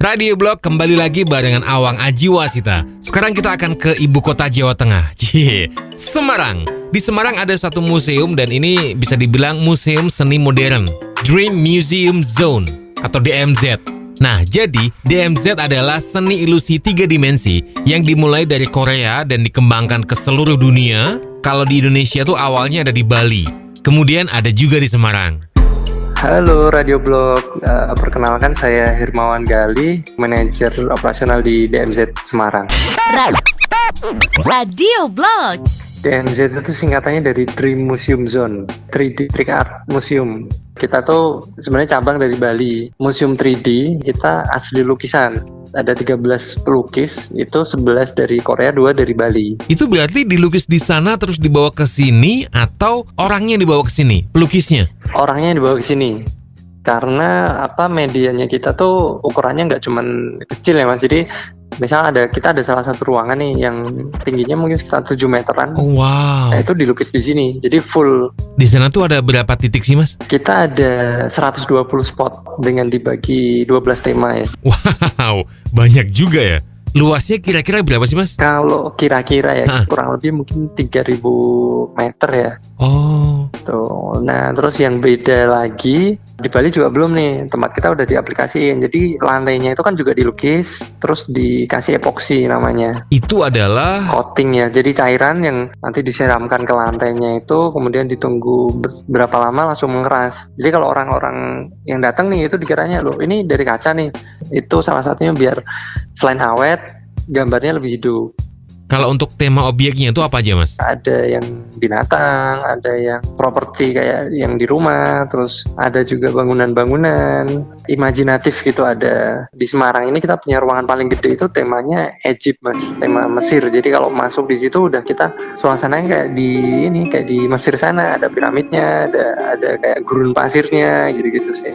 Radio Blog kembali lagi barengan Awang Ajiwasita. Sekarang kita akan ke ibu kota Jawa Tengah, Semarang. Di Semarang ada satu museum dan ini bisa dibilang museum seni modern, Dream Museum Zone atau DMZ. Nah, jadi DMZ adalah seni ilusi 3 dimensi yang dimulai dari Korea dan dikembangkan ke seluruh dunia. Kalau di Indonesia tuh awalnya ada di Bali, kemudian ada juga di Semarang. Halo Radio Blog, perkenalkan saya Hermawan Gali, manajer operasional di DMZ Semarang. Radio Blog. DMZ itu singkatannya dari Dream Museum Zone, 3D Trick Art Museum. Kita tuh sebenarnya cabang dari Bali. Museum 3D, kita asli lukisan. Ada 13 pelukis, itu 11 dari Korea, 2 dari Bali. Itu berarti dilukis di sana terus dibawa ke sini atau orangnya dibawa ke sini, pelukisnya? Orangnya dibawa ke sini. Karena medianya kita tuh ukurannya nggak cuman kecil ya Mas. Jadi misal kita ada salah satu ruangan nih yang tingginya mungkin sekitar 7 meteran. Oh wow. Nah, itu dilukis di sini. Jadi full. Di sana tuh ada berapa titik sih Mas? Kita ada 120 spot dengan dibagi 12 tema ya. Wow, banyak juga ya. Luasnya kira-kira berapa sih Mas? Kalau kira-kira ya kurang lebih mungkin 3.000 meter ya. Oh. Tuh. Nah terus yang beda lagi di Bali juga belum nih, tempat kita udah diaplikasiin. Jadi lantainya itu kan juga dilukis, terus dikasih epoksi namanya. Itu adalah coating ya, jadi cairan yang nanti disiramkan ke lantainya itu, kemudian ditunggu berapa lama langsung mengeras. Jadi kalau orang-orang yang datang nih itu dikiranya loh ini dari kaca nih. Itu salah satunya biar selain awet, gambarnya lebih hidup. Kalau untuk tema objeknya itu apa aja Mas? Ada yang binatang, ada yang properti kayak yang di rumah, terus ada juga bangunan-bangunan imajinatif gitu ada. Di Semarang ini kita punya ruangan paling gede itu temanya Egypt Mas, tema Mesir. Jadi kalau masuk di situ udah kita suasananya kayak di Mesir sana, ada piramidnya, ada kayak gurun pasirnya gitu-gitu sih.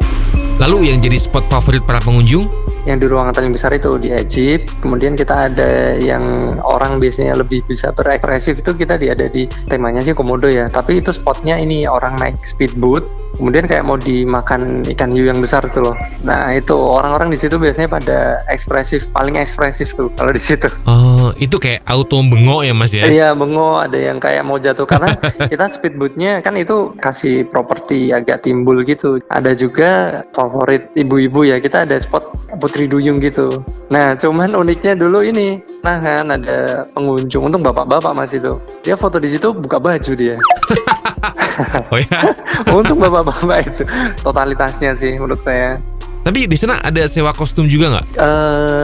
Lalu yang jadi spot favorit para pengunjung? Yang di ruangan paling besar itu di Egypt. Kemudian kita ada yang orang biasanya lebih bisa berekspresif itu kita ada di temanya sih Komodo ya. Tapi itu spotnya ini orang naik speedboat. Kemudian kayak mau dimakan ikan hiu yang besar tuh loh. Nah itu orang-orang di situ biasanya pada ekspresif, paling ekspresif tuh kalau di situ. Oh itu kayak auto bengok ya Mas ya? Iya bengok, ada yang kayak mau jatuh karena kita speedboatnya kan itu kasih properti agak timbul gitu. Ada juga favorit ibu-ibu ya, kita ada spot Putri Duyung gitu. Nah cuman uniknya dulu ini, nah kan ada pengunjung, untung bapak-bapak Mas itu. Dia foto di situ buka baju dia. Oh ya? Untung bapak-bapak itu. Totalitasnya sih menurut saya. Tapi di sana ada sewa kostum juga nggak?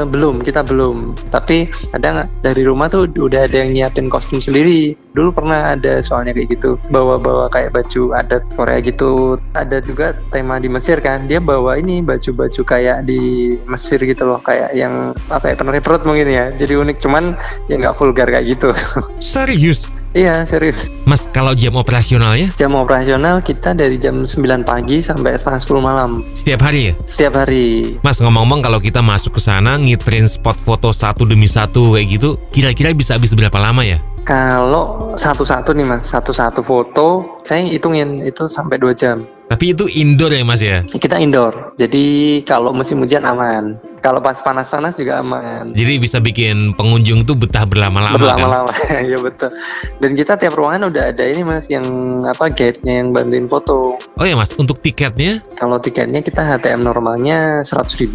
Belum, kita belum. Tapi ada nggak dari rumah tuh udah ada yang nyiapin kostum sendiri. Dulu pernah ada soalnya kayak gitu, bawa-bawa kayak baju adat Korea gitu. Ada juga tema di Mesir kan, dia bawa ini baju-baju kayak di Mesir gitu loh, kayak yang kayak penutup perut mungkin ya. Jadi unik, cuman ya nggak vulgar kayak gitu. Serius? Iya serius. Mas kalau jam operasionalnya? Jam operasional kita dari jam 9 pagi sampai setengah 10 malam. Setiap hari ya? Setiap hari. Mas ngomong-ngomong kalau kita masuk ke sana ngitrin spot foto satu demi satu kayak gitu, kira-kira bisa habis berapa lama ya? Kalau satu-satu nih Mas, satu-satu foto saya hitungin itu sampai 2 jam. Tapi itu indoor ya Mas ya? Kita indoor, jadi kalau musim hujan aman. Kalau pas panas-panas juga aman. Jadi bisa bikin pengunjung tuh betah berlama-lama Berlama-lama, kan? Ya betul. Dan kita tiap ruangan udah ada ini Mas, yang guide-nya yang bantuin foto. Oh ya Mas, untuk tiketnya? Kalau tiketnya kita HTM normalnya 100.000.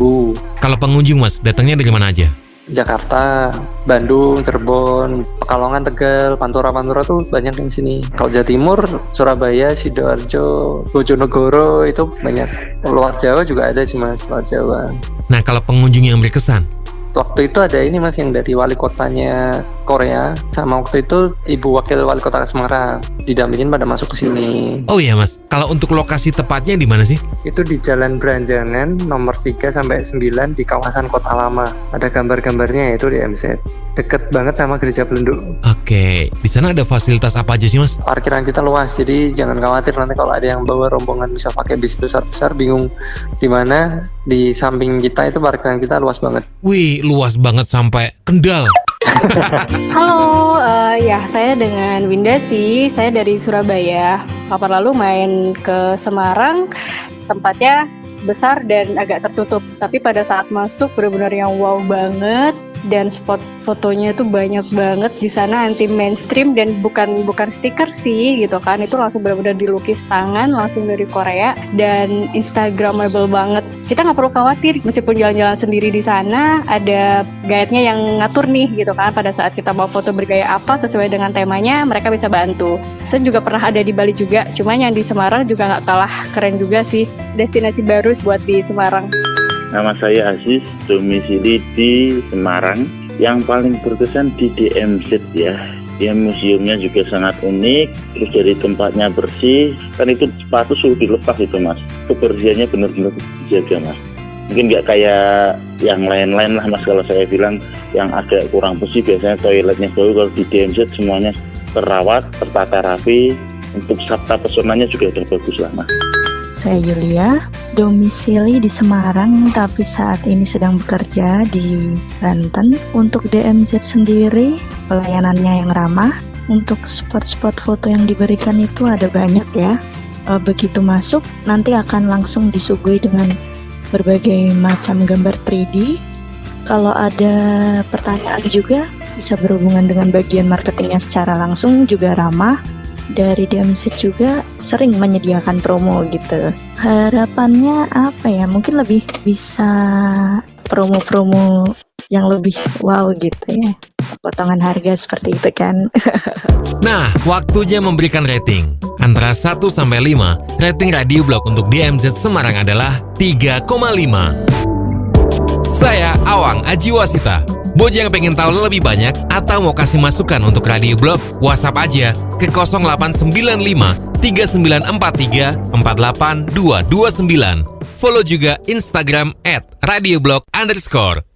Kalau pengunjung Mas, datangnya dari mana aja? Jakarta, Bandung, Cirebon, Pekalongan, Tegal, Pantura tuh banyak yang sini. Kalau Jawa Timur, Surabaya, Sidoarjo, Bojonegoro itu banyak. Luar Jawa juga ada sih Mas, luar Jawa. Nah kalau pengunjung yang berkesan? Waktu itu ada ini Mas yang dari wali kotanya Korea, sama waktu itu ibu wakil wali kota Semarang, didampingin pada masuk ke sini. Oh iya Mas, kalau untuk lokasi tepatnya di mana sih? Itu di Jalan Beranjangan nomor 3 sampai 9 di kawasan Kota Lama. Ada gambar-gambarnya itu di MZ. Deket banget sama Gereja Belenduk. Oke, di sana ada fasilitas apa aja sih Mas? Parkiran kita luas, jadi jangan khawatir nanti kalau ada yang bawa rombongan bisa pakai bis besar-besar bingung di mana. Di samping kita itu parkiran kita luas banget. Wih, luas banget sampai Kendal. Halo, ya saya dengan Winda sih, saya dari Surabaya. Kapan lalu main ke Semarang, tempatnya besar dan agak tertutup. Tapi pada saat masuk benar-benar yang wow banget, dan spot fotonya itu banyak banget di sana, anti mainstream dan bukan stiker sih gitu kan. Itu langsung benar-benar dilukis tangan langsung dari Korea dan instagramable banget. Kita nggak perlu khawatir meskipun jalan-jalan sendiri di sana, ada guide-nya yang ngatur nih gitu kan. Pada saat kita mau foto bergaya apa sesuai dengan temanya, mereka bisa bantu. Saya juga pernah ada di Bali juga, cuman yang di Semarang juga nggak kalah keren juga sih. Destinasi baru buat di Semarang. Nama saya Aziz, domisili di Semarang. Yang paling berkesan di DMZ ya. Ya, museumnya juga sangat unik, terus dari tempatnya bersih. Kan itu sepatu suruh dilepas itu Mas. Kebersihannya benar-benar dijaga Mas. Mungkin nggak kayak yang lain-lain lah Mas, kalau saya bilang yang agak kurang bersih. Biasanya toiletnya bau, kalau di DMZ semuanya terawat, tertata rapi. Untuk sabta pesonanya juga udah bagus lah Mas. Saya Yulia, domisili di Semarang tapi saat ini sedang bekerja di Banten. Untuk DMZ sendiri, pelayanannya yang ramah. Untuk spot-spot foto yang diberikan itu ada banyak ya. Begitu masuk, nanti akan langsung disuguhi dengan berbagai macam gambar 3D. Kalau ada pertanyaan juga, bisa berhubungan dengan bagian marketingnya secara langsung, juga ramah. Dari DMZ juga sering menyediakan promo gitu. Harapannya apa ya? Mungkin lebih bisa promo-promo yang lebih wow gitu ya. Potongan harga seperti itu kan. Nah, waktunya memberikan rating. Antara 1 sampai 5, rating Radio Blog untuk DMZ Semarang adalah 3,5. Saya Awang Ajiwasita. Buat yang pengen tahu lebih banyak atau mau kasih masukan untuk Radio Blog, WhatsApp aja ke 0895 3943 48229. Follow juga Instagram @radioblog_.